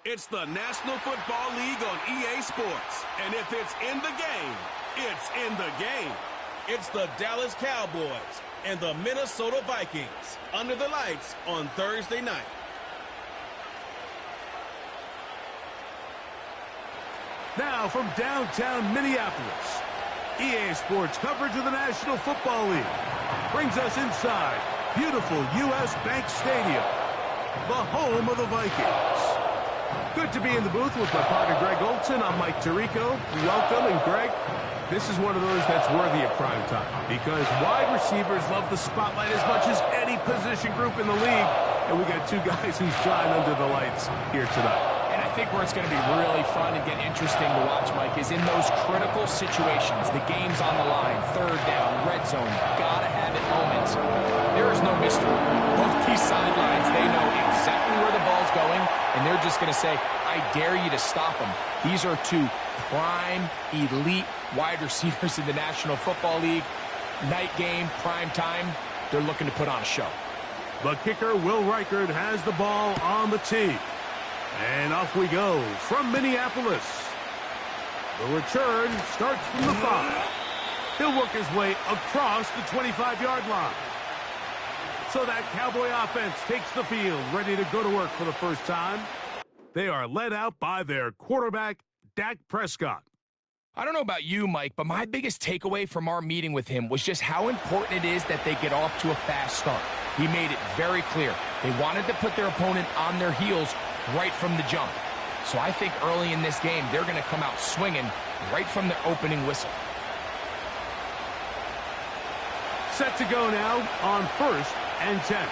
It's the National Football League on EA Sports. And if it's in the game, it's in the game. It's the Dallas Cowboys and the Minnesota Vikings under the lights on Thursday night. Now from downtown Minneapolis, EA Sports coverage of the National Football League brings us inside beautiful U.S. Bank Stadium, the home of the Vikings. Good to be in the booth with my partner Greg Olson. I'm Mike Tirico. Welcome, and Greg, this is one of those that's worthy of prime time because wide receivers love the spotlight as much as any position group in the league, and we got two guys who shine under the lights here tonight. I think where it's going to be really fun and get interesting to watch, Mike, is in those critical situations. The game's on the line, third down, red zone, gotta have it moments. There is no mystery. Both these sidelines, they know exactly where the ball's going, and they're just going to say, I dare you to stop them. These are two prime, elite wide receivers in the National Football League. Night game, prime time, they're looking to put on a show. The kicker, Will Reichard, has the ball on the tee. And off we go from Minneapolis. The return starts from the 5. He'll work his way across the 25-yard line. So that Cowboy offense takes the field, ready to go to work for the first time. They are led out by their quarterback, Dak Prescott. I don't know about you, Mike, but my biggest takeaway from our meeting with him was just how important it is that they get off to a fast start. He made it very clear. They wanted to put their opponent on their heels right from the jump. So I think early in this game, they're going to come out swinging right from the opening whistle. Set to go now on 1st and 10.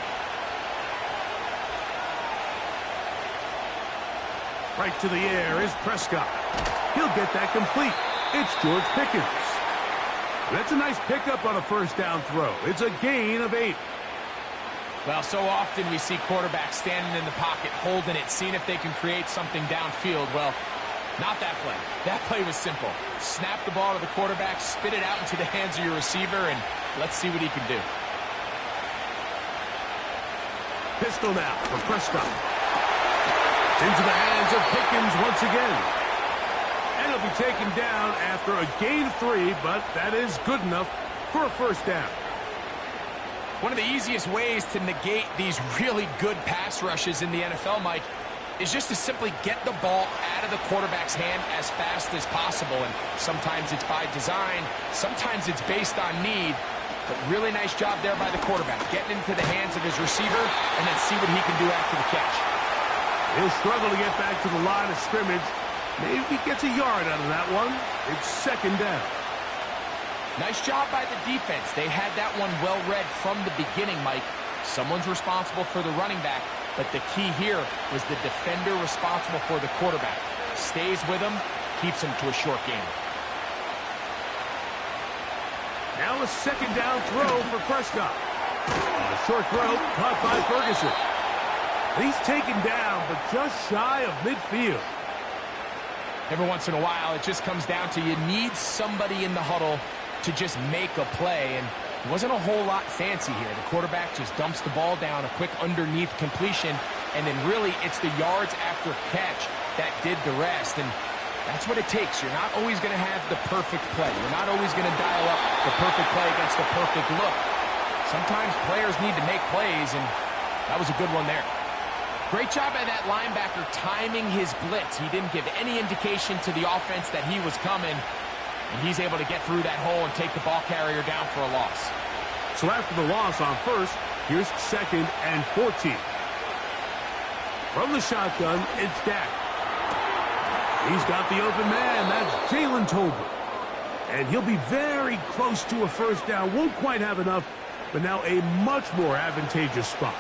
Right to the air is Prescott. He'll get that complete. It's George Pickens. That's a nice pickup on a first down throw. It's a gain of 8. Well, so often we see quarterbacks standing in the pocket, holding it, seeing if they can create something downfield. Well, not that play. That play was simple. Snap the ball to the quarterback, spit it out into the hands of your receiver, and let's see what he can do. Pistol now for Prescott. It's into the hands of Pickens once again. And he'll be taken down after a gain of 3, but that is good enough for a first down. One of the easiest ways to negate these really good pass rushes in the NFL, Mike, is just to simply get the ball out of the quarterback's hand as fast as possible. And sometimes it's by design, sometimes it's based on need. But really nice job there by the quarterback, getting into the hands of his receiver and then see what he can do after the catch. He'll struggle to get back to the line of scrimmage. Maybe he gets a yard out of that one. It's second down. Nice job by the defense. They had that one well read from the beginning, Mike. Someone's responsible for the running back, but the key here was the defender responsible for the quarterback. Stays with him, keeps him to a short game. Now a second down throw for Prescott. A short throw caught by Ferguson. He's taken down, but just shy of midfield. Every once in a while, it just comes down to you need somebody in the huddle to just make a play, and it wasn't a whole lot fancy here. The quarterback just dumps the ball down, a quick underneath completion, and then really it's the yards after catch that did the rest, and that's what it takes. You're not always going to have the perfect play. You're not always going to dial up the perfect play against the perfect look. Sometimes players need to make plays, and that was a good one there. Great job by that linebacker timing his blitz. He didn't give any indication to the offense that he was coming. And he's able to get through that hole and take the ball carrier down for a loss. So after the loss on 1st, here's 2nd and 14. From the shotgun, it's Dak. He's got the open man. That's Jalen Tolbert. And he'll be very close to a first down. Won't quite have enough, but now a much more advantageous spot.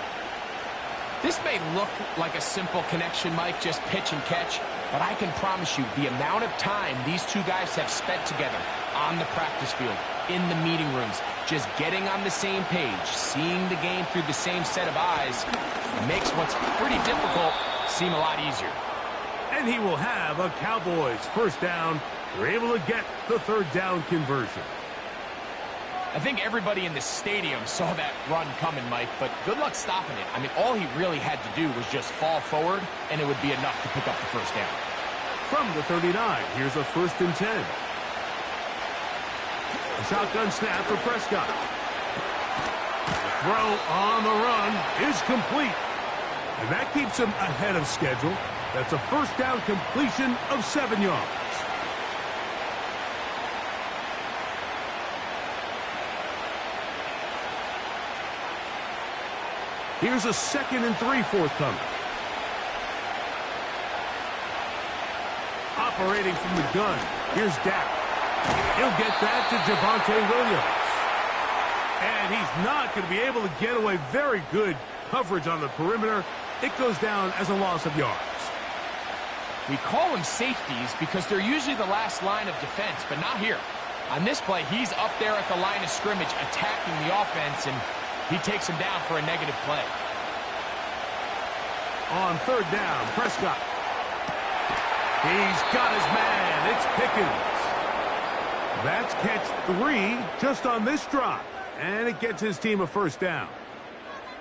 This may look like a simple connection, Mike, just pitch and catch, but I can promise you the amount of time these two guys have spent together on the practice field, in the meeting rooms, just getting on the same page, seeing the game through the same set of eyes, makes what's pretty difficult seem a lot easier. And he will have a Cowboys first down. They're able to get the third down conversion. I think everybody in the stadium saw that run coming, Mike, but good luck stopping it. I mean, all he really had to do was just fall forward, and it would be enough to pick up the first down. From the 39, here's a 1st and 10. A shotgun snap for Prescott. The throw on the run is complete. And that keeps him ahead of schedule. That's a first down completion of 7 yards. Here's a 2nd and 3 forthcoming. Operating from the gun, here's Dak. He'll get that to Javonte Williams. And he's not going to be able to get away. Very good coverage on the perimeter. It goes down as a loss of yards. We call them safeties because they're usually the last line of defense, but not here. On this play, he's up there at the line of scrimmage attacking the offense, and he takes him down for a negative play. On 3rd down, Prescott. He's got his man. It's Pickens. That's catch 3 just on this drive, and it gets his team a first down.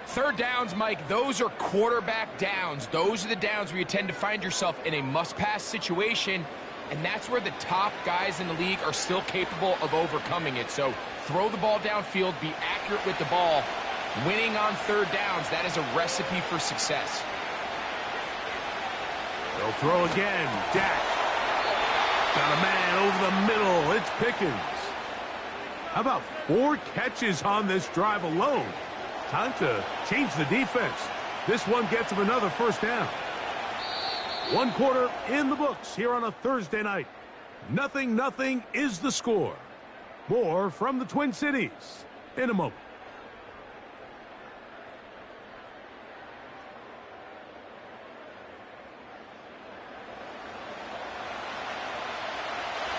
3rd downs, Mike, those are quarterback downs. Those are the downs where you tend to find yourself in a must-pass situation, and that's where the top guys in the league are still capable of overcoming it. So throw the ball downfield, be accurate with the ball. Winning on 3rd downs, that is a recipe for success. They'll throw again. Dak. Got a man over the middle. It's Pickens. How about 4 catches on this drive alone? Time to change the defense. This one gets him another first down. 1 quarter in the books here on a Thursday night. 0-0 is the score. More from the Twin Cities in a moment.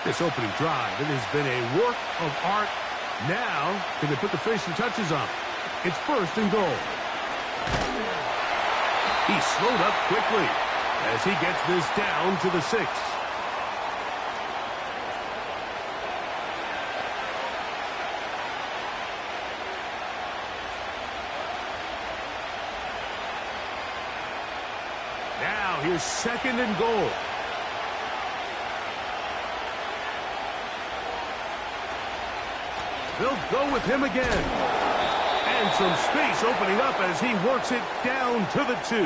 This opening drive, it has been a work of art. Now, can they put the finishing touches on? It's 1st and goal. He slowed up quickly as he gets this down to the 6. Now, here's 2nd and goal. They'll go with him again. And some space opening up as he works it down to the 2.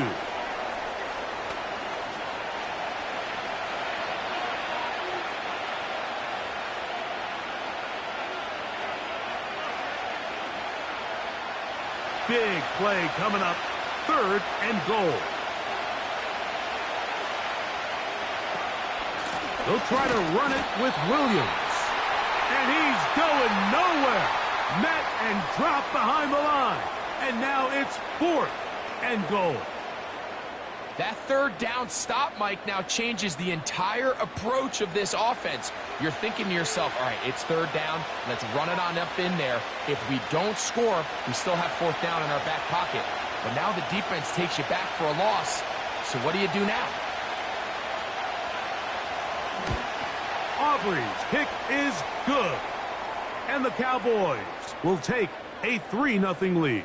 Big play coming up. 3rd and goal. They'll try to run it with Williams. And he's going nowhere. Met and dropped behind the line. And now it's 4th and goal. That 3rd down stop, Mike, now changes the entire approach of this offense. You're thinking to yourself, all right, it's 3rd down. Let's run it on up in there. If we don't score, we still have 4th down in our back pocket. But now the defense takes you back for a loss. So what do you do now? Aubrey's kick is good. And the Cowboys will take a 3-0 lead.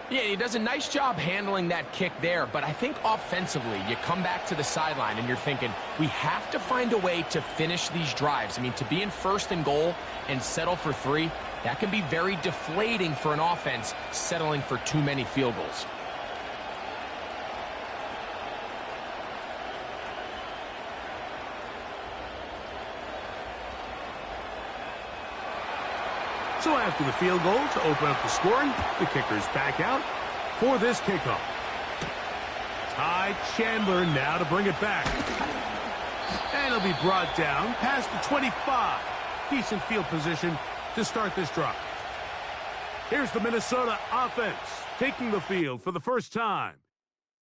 Yeah, he does a nice job handling that kick there, but I think offensively, you come back to the sideline and you're thinking, we have to find a way to finish these drives. I mean, to be in 1st and goal and settle for 3, that can be very deflating for an offense settling for too many field goals. So after the field goal to open up the scoring, the kicker's back out for this kickoff. Ty Chandler now to bring it back. And he'll be brought down past the 25. Decent field position to start this drive. Here's the Minnesota offense taking the field for the first time.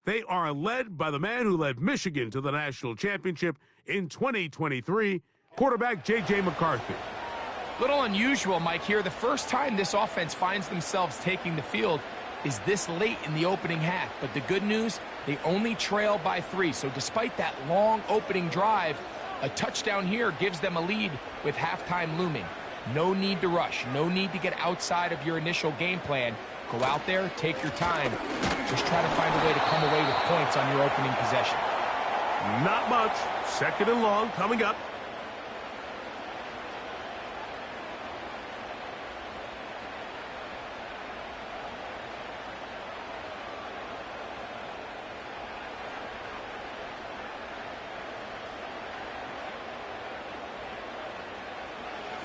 They are led by the man who led Michigan to the national championship in 2023, quarterback J.J. McCarthy. Little unusual, Mike, here. The first time this offense finds themselves taking the field is this late in the opening half. But the good news, they only trail by 3. So despite that long opening drive, a touchdown here gives them a lead with halftime looming. No need to rush. No need to get outside of your initial game plan. Go out there, take your time. Just try to find a way to come away with points on your opening possession. Not much. Second and long coming up.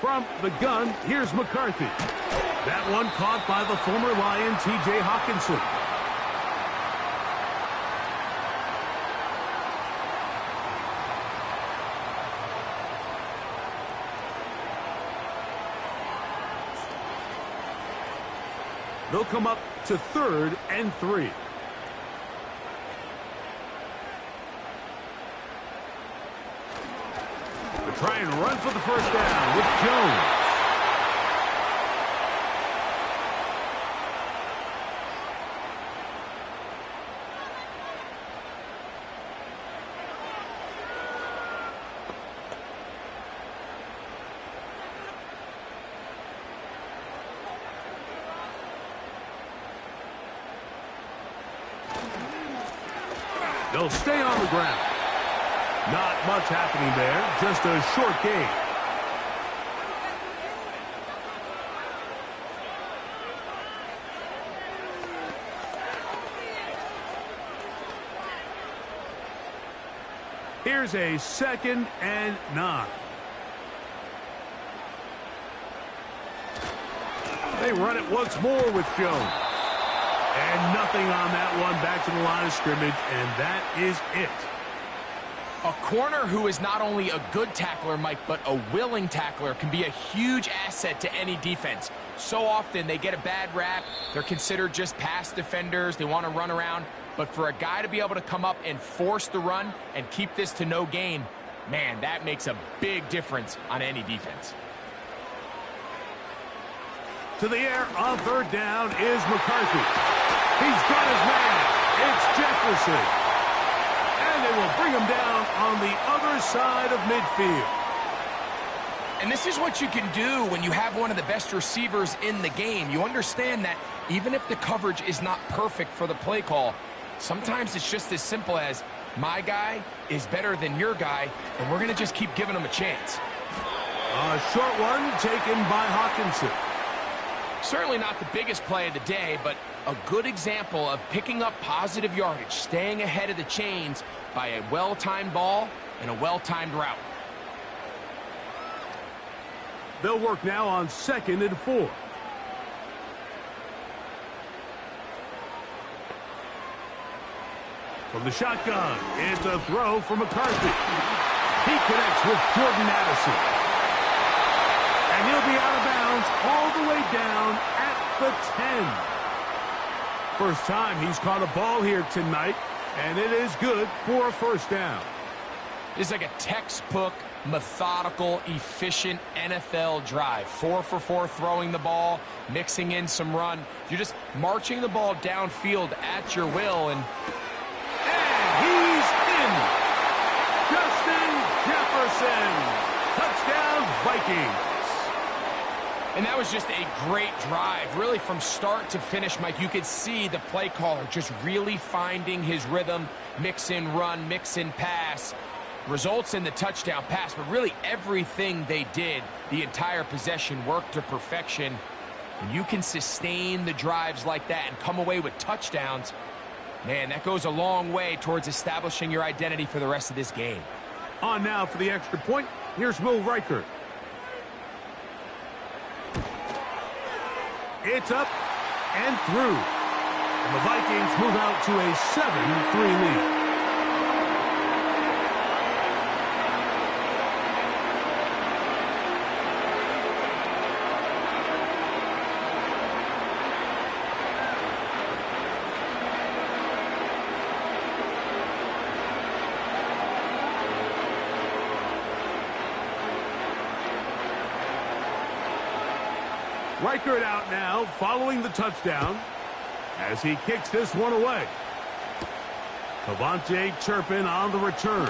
From the gun, here's McCarthy. That one caught by the former Lion, T.J. Hawkinson. They'll come up to 3rd and 3. Try and run for the first down with Jones. They'll stay on the ground. Not much happening there, just a short gain. Here's a 2nd and 9. They run it once more with Jones. And nothing on that one, back to the line of scrimmage, and that is it. A corner who is not only a good tackler, Mike, but a willing tackler can be a huge asset to any defense. So often they get a bad rap. They're considered just pass defenders. They want to run around. But for a guy to be able to come up and force the run and keep this to no gain, man, that makes a big difference on any defense. To the air on 3rd down is McCarthy. He's got his man. It's Jefferson. And they will bring him down on the other side of midfield. And this is what you can do when you have one of the best receivers in the game. You understand that even if the coverage is not perfect for the play call, sometimes it's just as simple as my guy is better than your guy, and we're going to just keep giving him a chance. A short one taken by Hawkinson. Certainly not the biggest play of the day, but a good example of picking up positive yardage, staying ahead of the chains by a well-timed ball and a well-timed route. They'll work now on 2nd and 4. From the shotgun, it's a throw for McCarthy. He connects with Jordan Addison. And he'll be out of bounds all the way down at the 10. First time he's caught a ball here tonight, and it is good for a first down. It's like a textbook, methodical, efficient NFL drive. 4 for 4 throwing the ball, mixing in some run. You're just marching the ball downfield at your will, and he's in. Justin Jefferson. Touchdown, Vikings. And that was just a great drive, really from start to finish, Mike. You could see the play caller just really finding his rhythm, mix in run, mix in pass. Results in the touchdown pass, but really everything they did, the entire possession worked to perfection. When you can sustain the drives like that and come away with touchdowns, man, that goes a long way towards establishing your identity for the rest of this game. On now for the extra point, here's Will Reichert. It's up and through. And the Vikings move out to a 7-3 lead. Reichert out now, following the touchdown, as he kicks this one away. Cavante Turpin on the return.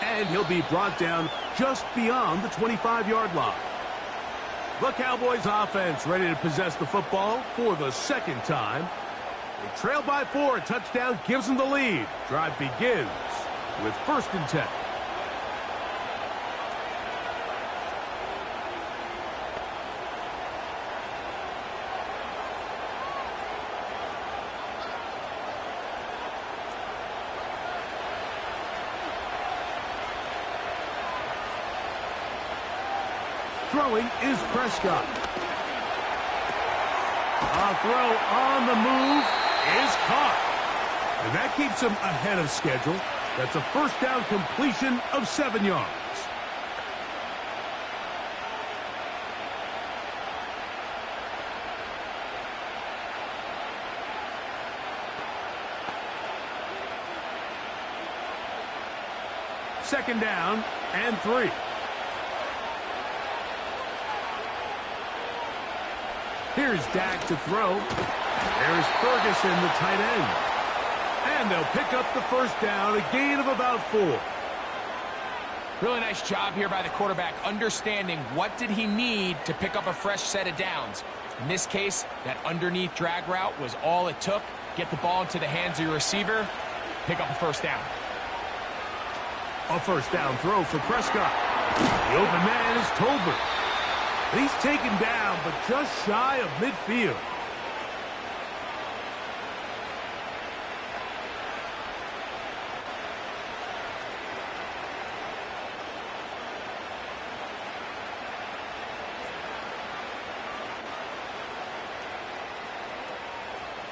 And he'll be brought down just beyond the 25-yard line. The Cowboys offense ready to possess the football for the second time. They trail by 4. A touchdown gives them the lead. Drive begins with 1st and 10. Throwing is Prescott. A throw on the move is caught. And that keeps him ahead of schedule. That's a 1st down completion of 7 yards. Second down and 3. Here's Dak to throw. There's Ferguson, the tight end. And they'll pick up the 1st down, a gain of about 4. Really nice job here by the quarterback, understanding what did he need to pick up a fresh set of downs. In this case, that underneath drag route was all it took. Get the ball into the hands of your receiver, pick up a 1st down. A 1st down throw for Prescott. The open man is Tolbert. He's taken down, but just shy of midfield.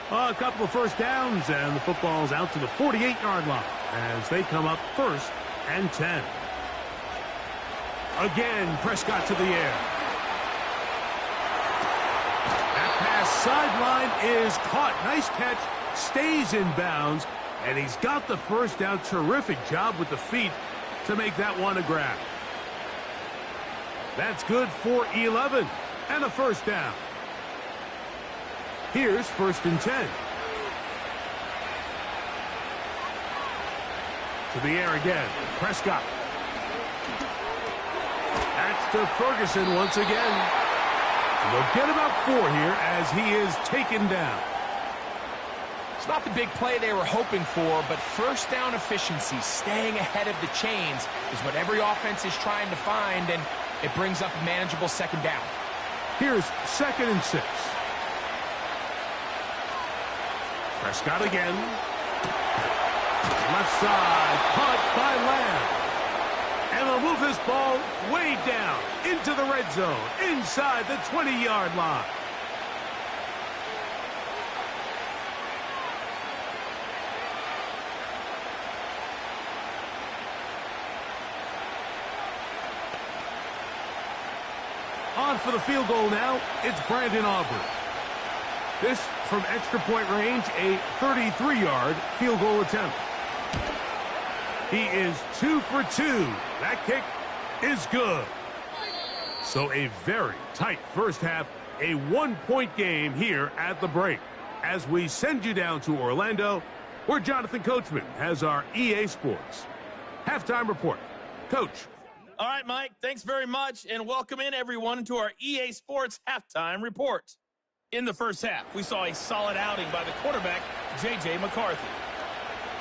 A couple of 1st downs, and the football's out to the 48-yard line as they come up 1st and 10. Again, Prescott to the air. Sideline is caught. Nice catch. Stays in bounds. And he's got the 1st down. Terrific job with the feet to make that one a grab. That's good for 11. And a 1st down. Here's 1st and 10. To the air again. Prescott. That's to Ferguson once again. And they'll get about 4 here as he is taken down. It's not the big play they were hoping for, but 1st down efficiency, staying ahead of the chains, is what every offense is trying to find, and it brings up a manageable 2nd down. Here's 2nd and 6. Prescott again. Left side, caught by Lamb. And they'll move this ball way down into the red zone, inside the 20-yard line. On for the field goal now, it's Brandon Aubrey. This from extra point range, a 33-yard field goal attempt. He is 2 for 2. That kick is good. So a very tight 1st half, a 1-point game here at the break. As we send you down to Orlando, where Jonathan Coachman has our EA Sports halftime report. Coach. All right, Mike, thanks very much, and welcome in everyone to our EA Sports halftime report. In the 1st half, we saw a solid outing by the quarterback, J.J. McCarthy.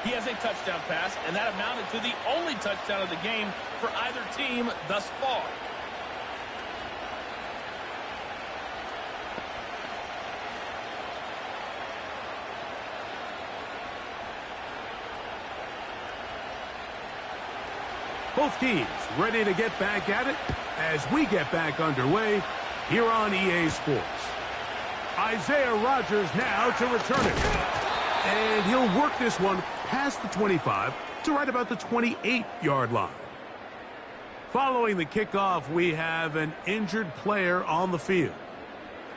He has a touchdown pass, and that amounted to the only touchdown of the game for either team thus far. Both teams ready to get back at it as we get back underway here on EA Sports. Isaiah Rodgers now to return it. And he'll work this one past the 25 to right about the 28-yard line. Following the kickoff, we have an injured player on the field.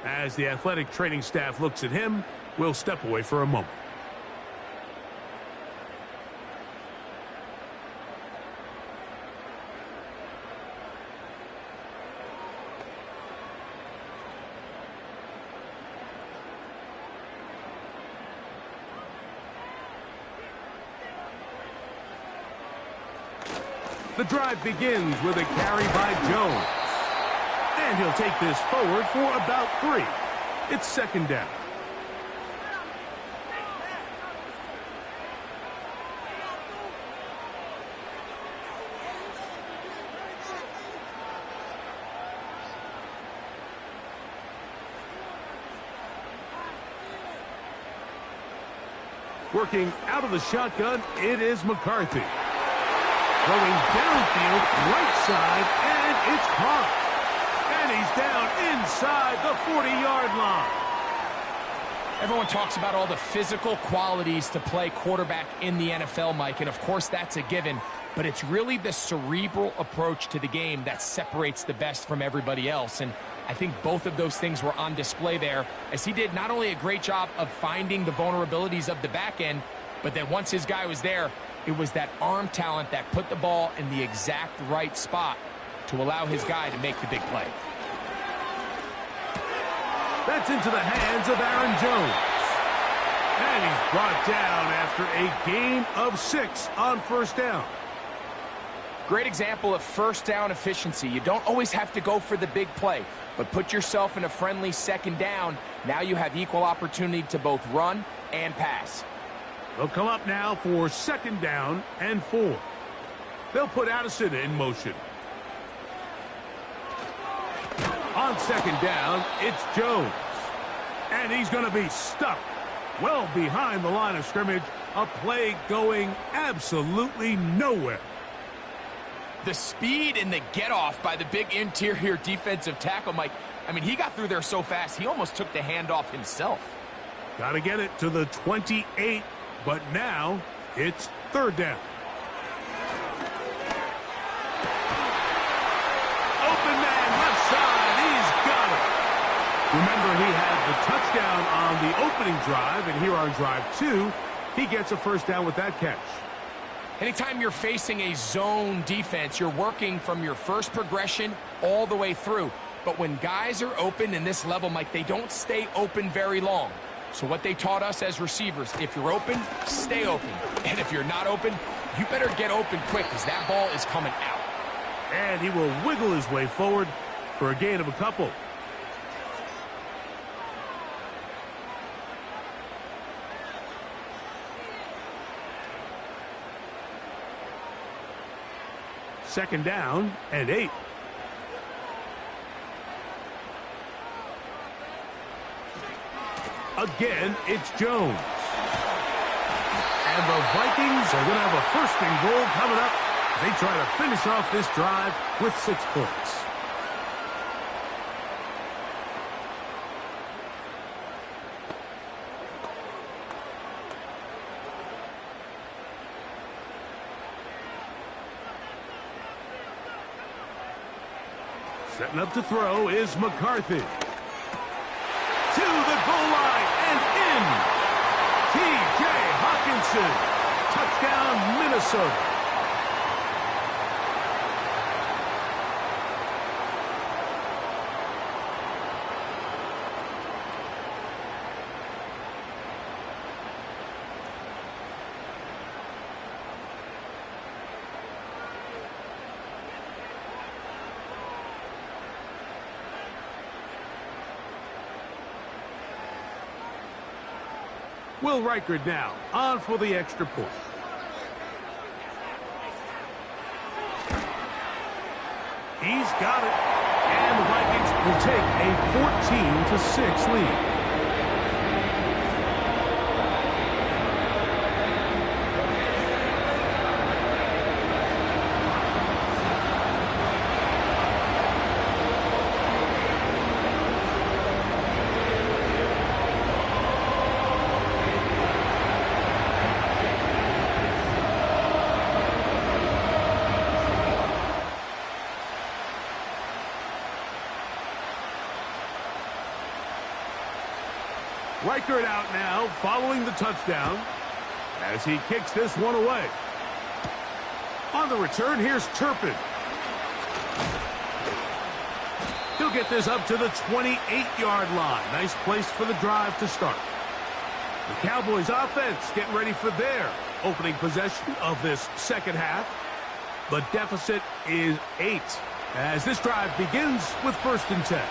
As the athletic training staff looks at him, we'll step away for a moment. The drive begins with a carry by Jones. And he'll take this forward for about 3. It's second down. Working out of the shotgun, it is McCarthy. Throwing downfield, right side, and it's caught. And he's down inside the 40-yard line. Everyone talks about all the physical qualities to play quarterback in the NFL, Mike, and of course that's a given, but it's really the cerebral approach to the game that separates the best from everybody else, and I think both of those things were on display there, as he did not only a great job of finding the vulnerabilities of the back end, but then once his guy was there, it was that arm talent that put the ball in the exact right spot to allow his guy to make the big play. That's into the hands of Aaron Jones. And he's brought down after a gain of 6 on first down. Great example of first down efficiency. You don't always have to go for the big play, but put yourself in a friendly second down. Now you have equal opportunity to both run and pass. They'll come up now for second down and 4. They'll put Addison in motion. On second down, it's Jones. And he's going to be stuck well behind the line of scrimmage. A play going absolutely nowhere. The speed and the get-off by the big interior defensive tackle, Mike. I mean, he got through there so fast, he almost took the handoff himself. Got to get it to the 28, but now it's third down. Open man, left side, he's got it. Remember, he had the touchdown on the opening drive, and here on drive 2, he gets a first down with that catch. Anytime you're facing a zone defense, you're working from your first progression all the way through. But when guys are open in this level, Mike, they don't stay open very long. So what they taught us as receivers, if you're open, stay open. And if you're not open, you better get open quick because that ball is coming out. And he will wiggle his way forward for a gain of a couple. Second down and 8. Again, it's Jones. And the Vikings are going to have a first and goal coming up. They try to finish off this drive with 6 points. Setting up to throw is McCarthy. To the goal line and in. T.J. Hawkinson. Touchdown, Minnesota. Will Reichard now on for the extra point. He's got it. And the Vikings will take a 14-6 lead. Reichard out now following the touchdown as he kicks this one away. On the return, here's Turpin. He'll get this up to the 28-yard line. Nice place for the drive to start. The Cowboys offense getting ready for their opening possession of this second half. The deficit is 8 as this drive begins with 1st and 10.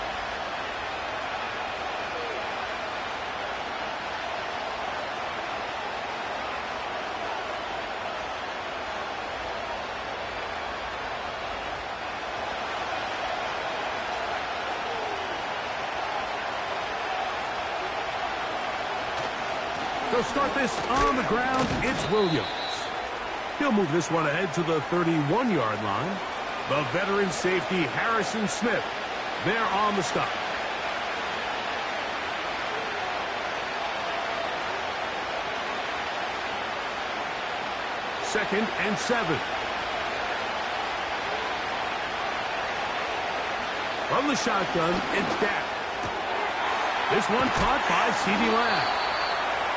They'll start this on the ground. It's Williams. He'll move this one ahead to the 31-yard line. The veteran safety, Harrison Smith, there on the stop. Second and 7. From the shotgun, it's Dak. This one caught by CeeDee Lamb.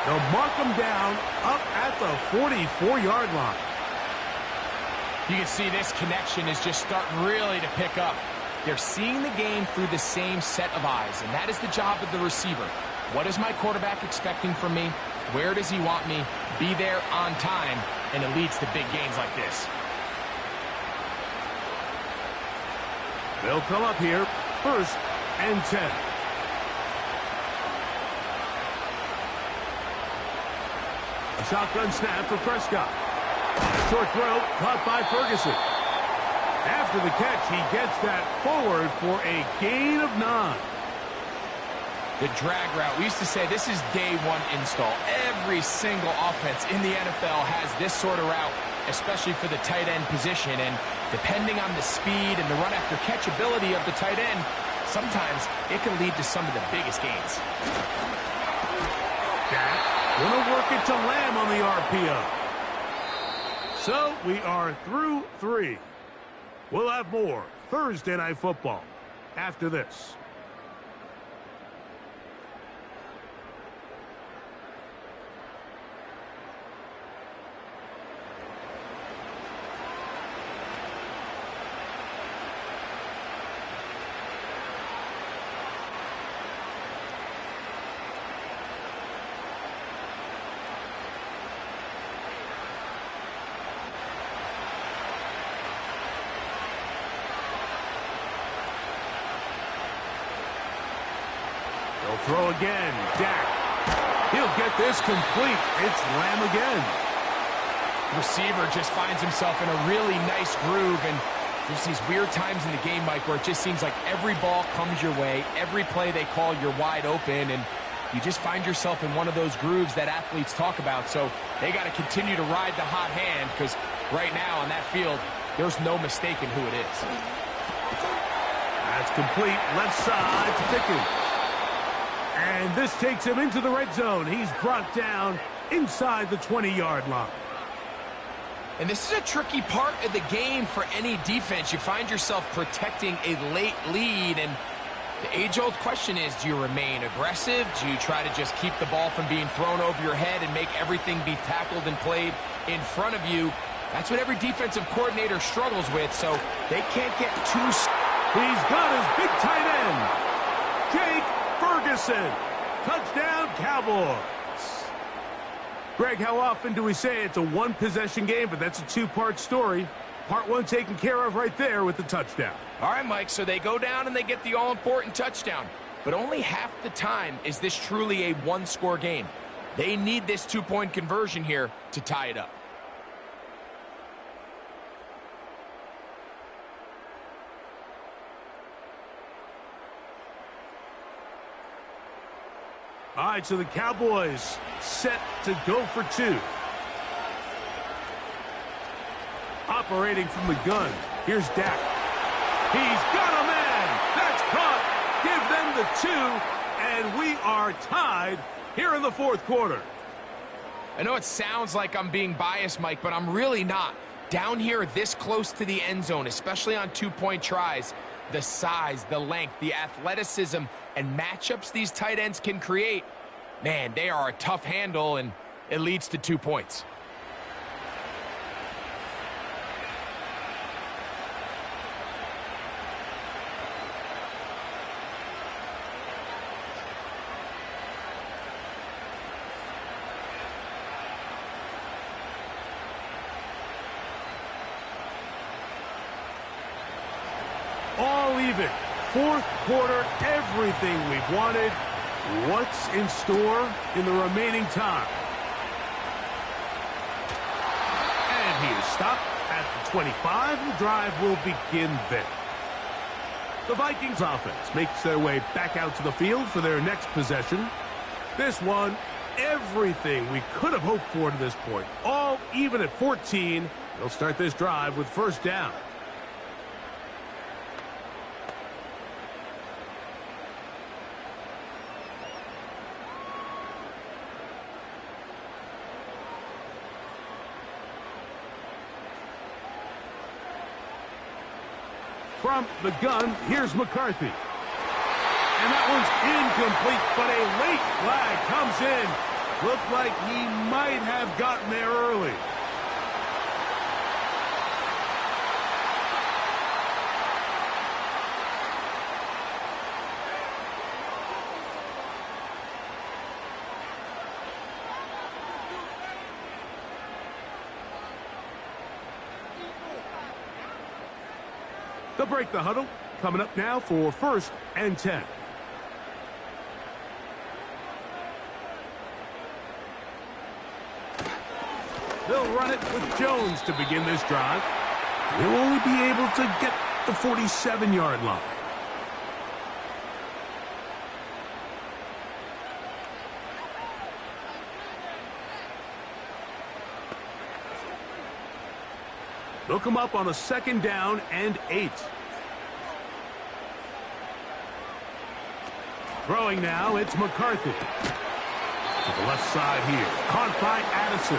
They'll mark him down up at the 44-yard line. You can see this connection is just starting really to pick up. They're seeing the game through the same set of eyes, and that is the job of the receiver. What is my quarterback expecting from me? Where does he want me? Be there on time, and it leads to big gains like this. They'll come up here, 1st and 10. A shotgun snap for Prescott. A short throw caught by Ferguson. After the catch, he gets that forward for a gain of 9. The drag route, we used to say this is day one install. Every single offense in the NFL has this sort of route, especially for the tight end position. And depending on the speed and the run after catch ability of the tight end, sometimes it can lead to some of the biggest gains. Gonna work it to Lamb on the RPO. So we are through 3. We'll have more Thursday Night Football after this. They'll throw again. Dak. He'll get this complete. It's Lamb again. Receiver just finds himself in a really nice groove, and there's these weird times in the game, Mike, where it just seems like every ball comes your way. Every play they call, you're wide open, and you just find yourself in one of those grooves that athletes talk about. So they got to continue to ride the hot hand, because right now on that field, there's no mistaking who it is. That's complete. Left side to Pickens. And this takes him into the red zone. He's brought down inside the 20-yard line. And this is a tricky part of the game for any defense. You find yourself protecting a late lead, and the age-old question is, do you remain aggressive? Do you try to just keep the ball from being thrown over your head and make everything be tackled and played in front of you? That's what every defensive coordinator struggles with, so they can't get too... He's got his big tight end, Jake Ferguson. Touchdown, Cowboys. Greg, how often do we say it's a one-possession game, but that's a two-part story? Part one taken care of right there with the touchdown. All right, Mike, so they go down and they get the all-important touchdown. But only half the time is this truly a one-score game. They need this two-point conversion here to tie it up. All right, so the Cowboys set to go for 2. Operating from the gun, here's Dak. He's got a man. That's caught. Give them the 2, and we are tied here in the fourth quarter. I know it sounds like I'm being biased, Mike, but I'm really not. Down here this close to the end zone, especially on two-point tries, the size, the length, the athleticism, and matchups these tight ends can create, man, they are a tough handle, and it leads to 2 points. all even. Fourth quarter, everything we've wanted. What's in store in the remaining time? And he is stopped at the 25. The drive will begin there. The Vikings offense makes their way back out to the field for their next possession. This one, everything we could have hoped for to this point. All even at 14. They'll start this drive with first down. From the gun, here's McCarthy. And that one's incomplete, but a late flag comes in. Looked like he might have gotten there early. They'll break the huddle. Coming up now for first and 10. They'll run it with Jones to begin this drive. He'll only be able to get the 47-yard line. They'll come up on a second down and 8. Throwing now, it's McCarthy. To the left side here. Caught by Addison.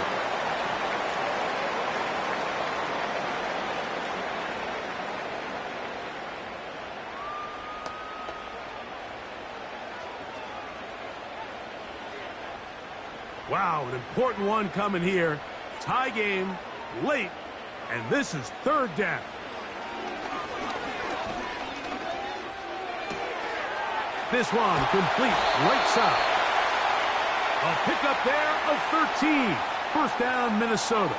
Wow, an important one coming here. Tie game, late, and this is third down. This one complete right side. A pickup there of 13. First down, Minnesota.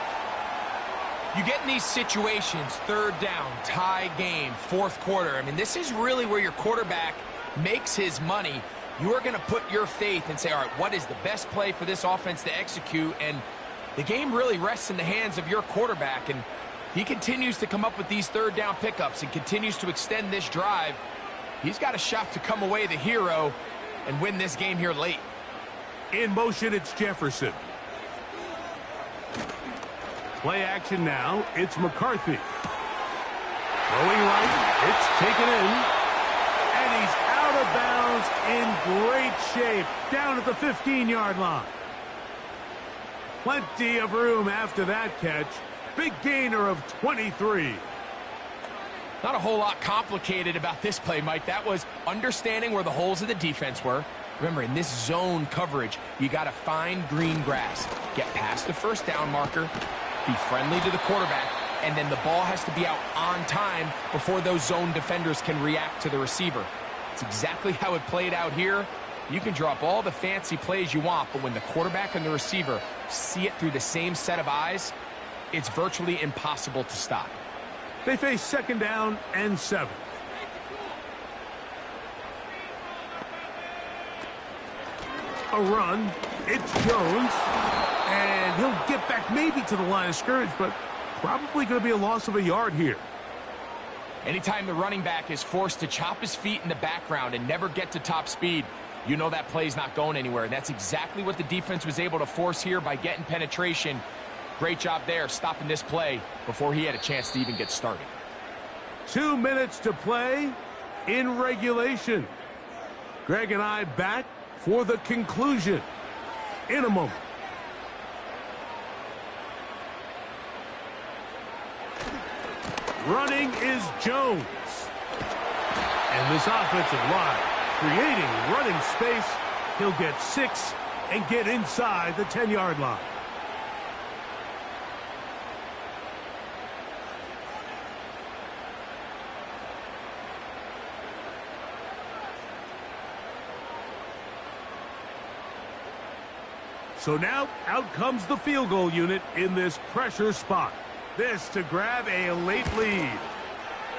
You get in these situations, third down, tie game, fourth quarter. I mean, this is really where your quarterback makes his money. You are going to put your faith and say, all right, what is the best play for this offense to execute? And the game really rests in the hands of your quarterback. And he continues to come up with these third down pickups and continues to extend this drive. He's got a shot to come away the hero and win this game here late. In motion, it's Jefferson. Play action now. It's McCarthy. Throwing right. It's taken in. And he's out of bounds in great shape. Down at the 15-yard line. Plenty of room after that catch. Big gainer of 23. Not a whole lot complicated about this play, Mike. That was understanding where the holes of the defense were. Remember, in this zone coverage, you got to find green grass. Get past the first down marker. Be friendly to the quarterback. And then the ball has to be out on time before those zone defenders can react to the receiver. It's exactly how it played out here. You can drop all the fancy plays you want, but when the quarterback and the receiver see it through the same set of eyes, it's virtually impossible to stop. They face second down and 7. A run. It's Jones. And he'll get back maybe to the line of scrimmage, but probably going to be a loss of a yard here. Anytime the running back is forced to chop his feet in the background and never get to top speed, you know that play's not going anywhere. And that's exactly what the defense was able to force here by getting penetration. Great job there, stopping this play before he had a chance to even get started. 2 minutes to play in regulation. Greg and I back for the conclusion in a moment. Running is Jones. And this offensive line creating running space. He'll get 6 and get inside the 10-yard line. So now, out comes the field goal unit in this pressure spot. This to grab a late lead.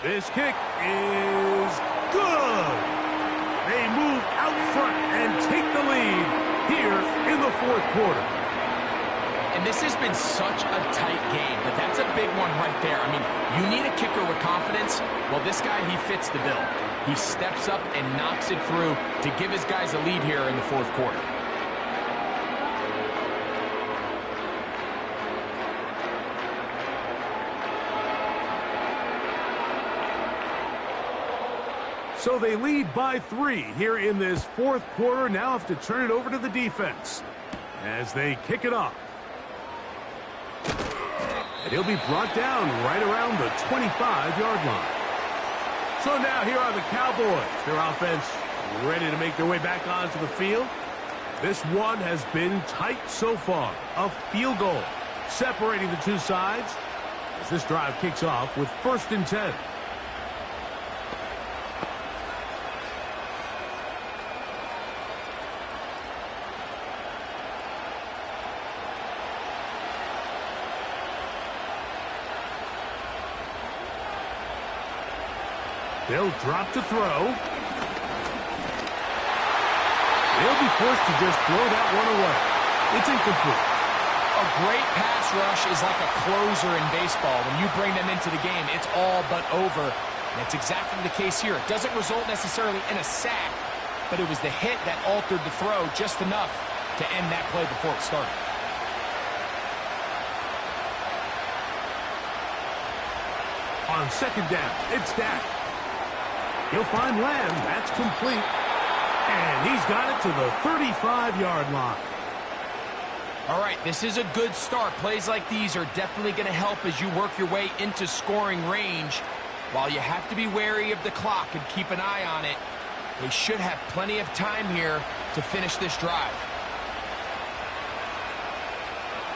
This kick is good. They move out front and take the lead here in the fourth quarter. And this has been such a tight game, but that's a big one right there. I mean, you need a kicker with confidence. Well, this guy, he fits the bill. He steps up and knocks it through to give his guys a lead here in the fourth quarter. So they lead by 3 here in this fourth quarter. Now have to turn it over to the defense as they kick it off. And he'll be brought down right around the 25-yard line. So now here are the Cowboys. Their offense ready to make their way back onto the field. This one has been tight so far. A field goal separating the two sides as this drive kicks off with 1st and 10. They'll drop to throw. They'll be forced to just throw that one away. It's incomplete. A great pass rush is like a closer in baseball. When you bring them into the game, it's all but over. And it's exactly the case here. It doesn't result necessarily in a sack, but it was the hit that altered the throw just enough to end that play before it started. On 2nd down, it's Dak. He'll find Lamb. That's complete. And he's got it to the 35-yard line. All right, this is a good start. Plays like these are definitely going to help as you work your way into scoring range. While you have to be wary of the clock and keep an eye on it, they should have plenty of time here to finish this drive.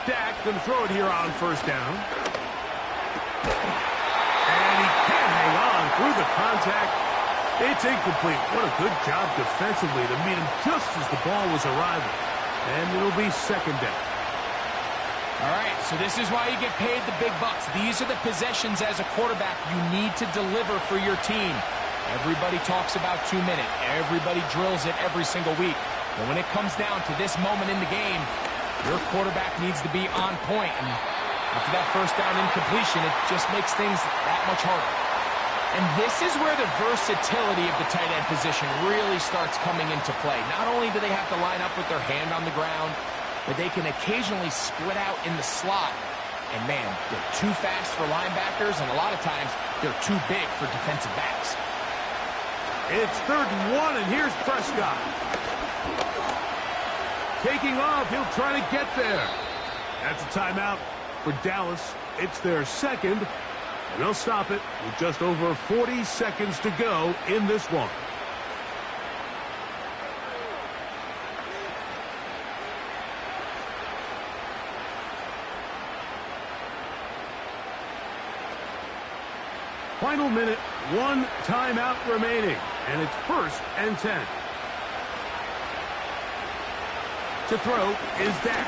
Dak going to throw it here on 1st down. And he can't hang on through the contact. It's incomplete. What a good job defensively to meet him just as the ball was arriving. And it'll be 2nd down. All right, so this is why you get paid the big bucks. These are the possessions as a quarterback you need to deliver for your team. Everybody talks about 2-minute. Everybody drills it every single week. But when it comes down to this moment in the game, your quarterback needs to be on point. And after that 1st down incompletion, it just makes things that much harder. And this is where the versatility of the tight end position really starts coming into play. Not only do they have to line up with their hand on the ground, but they can occasionally split out in the slot. And man, they're too fast for linebackers, and a lot of times they're too big for defensive backs. It's 3rd and 1, and here's Prescott. Taking off, he'll try to get there. That's a timeout for Dallas. It's their 2nd. And they'll stop it with just over 40 seconds to go in this one. Final minute, 1 timeout remaining, and it's 1st and 10. To throw is Dak.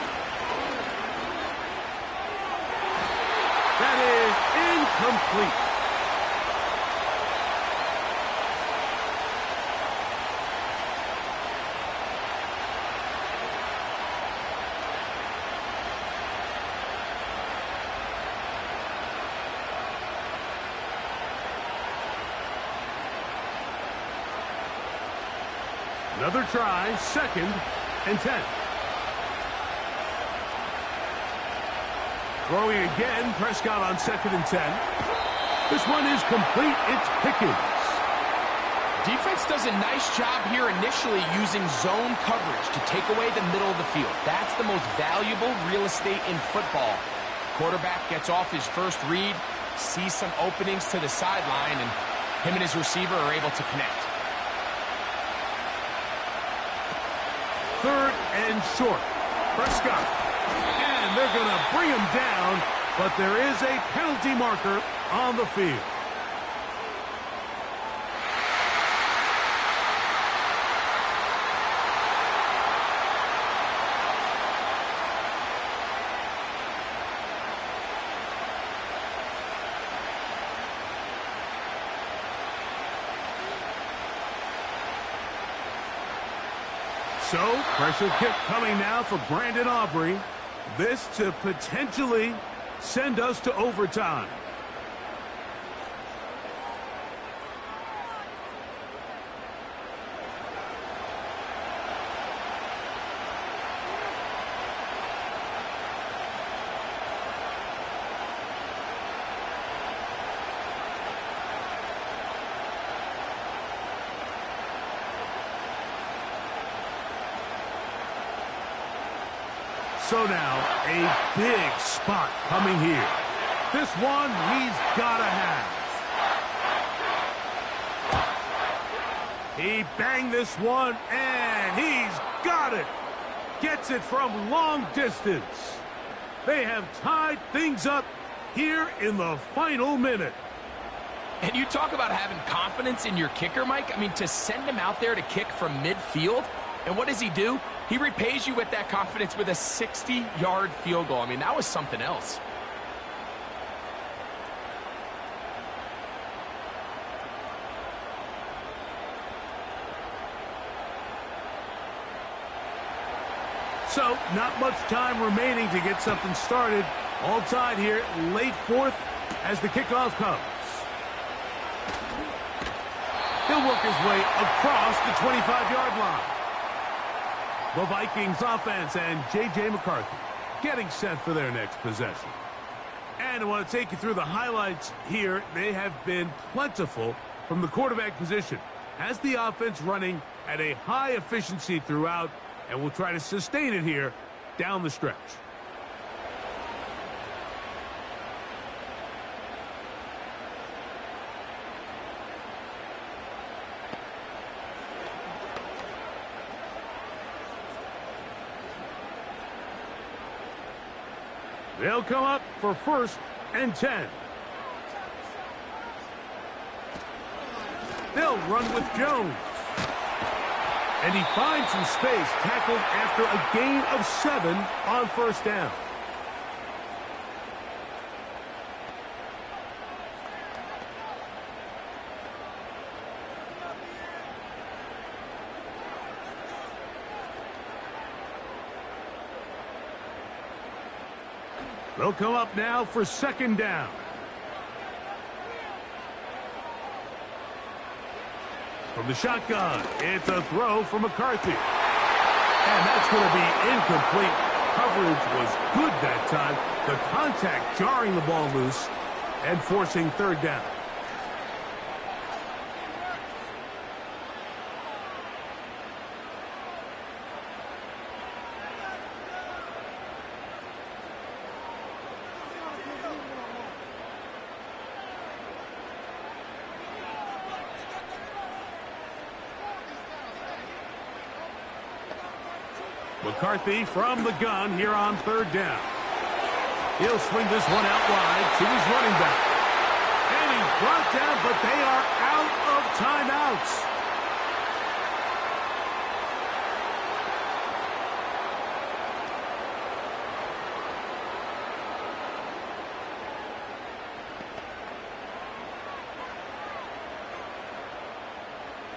That is incomplete. Another try, 2nd and 10. Throwing again, Prescott on 2nd and 10. This one is complete. It's Pickens. Defense does a nice job here initially using zone coverage to take away the middle of the field. That's the most valuable real estate in football. Quarterback gets off his first read, sees some openings to the sideline, and him and his receiver are able to connect. 3rd and short. Prescott. And they're going to bring him down, but there is a penalty marker on the field. So, pressure kick coming now for Brandon Aubrey. This to potentially send us to overtime. So now, a big spot coming here. This one he's got to have. He banged this one, and he's got it. Gets it from long distance. They have tied things up here in the final minute. And you talk about having confidence in your kicker, Mike. I mean, to send him out there to kick from midfield, and what does he do? He repays you with that confidence with a 60-yard field goal. I mean, that was something else. So, not much time remaining to get something started. All tied here, late fourth as the kickoff comes. He'll work his way across the 25-yard line. The Vikings offense and J.J. McCarthy getting set for their next possession. And I want to take you through the highlights here. They have been plentiful from the quarterback position. Has the offense running at a high efficiency throughout, and will try to sustain it here down the stretch. They'll come up for 1st and 10. They'll run with Jones. And he finds some space, tackled after a gain of 7 on 1st down. They'll come up now for 2nd down. From the shotgun, it's a throw from McCarthy. And that's going to be incomplete. Coverage was good that time. The contact jarring the ball loose and forcing 3rd down. McCarthy from the gun here on 3rd down. He'll swing this one out wide to his running back. And he's brought down, but they are out of timeouts.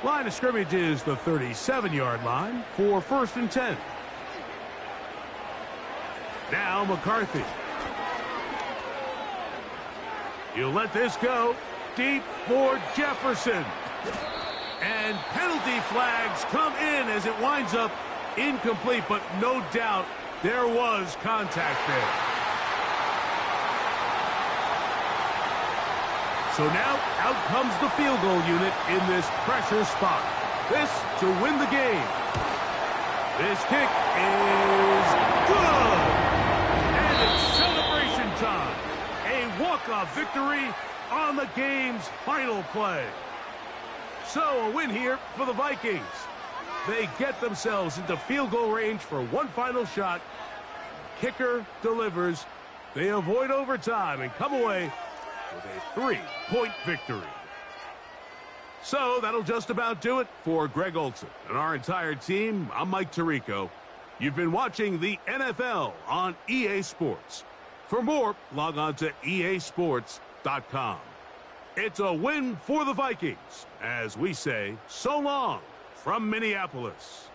Line of scrimmage is the 37-yard line for 1st and 10. Now McCarthy. He'll let this go deep for Jefferson. And penalty flags come in as it winds up incomplete, but no doubt there was contact there. So now out comes the field goal unit in this pressure spot. This to win the game. This kick is good. And it's celebration time. A walk-off victory on the game's final play. So a win here for the Vikings. They get themselves into field goal range for one final shot. Kicker delivers. They avoid overtime and come away with a 3-point victory. So that'll just about do it for Greg Olson and our entire team. I'm Mike Tirico. You've been watching the NFL on EA Sports. For more, log on to easports.com. It's a win for the Vikings, as we say so long from Minneapolis.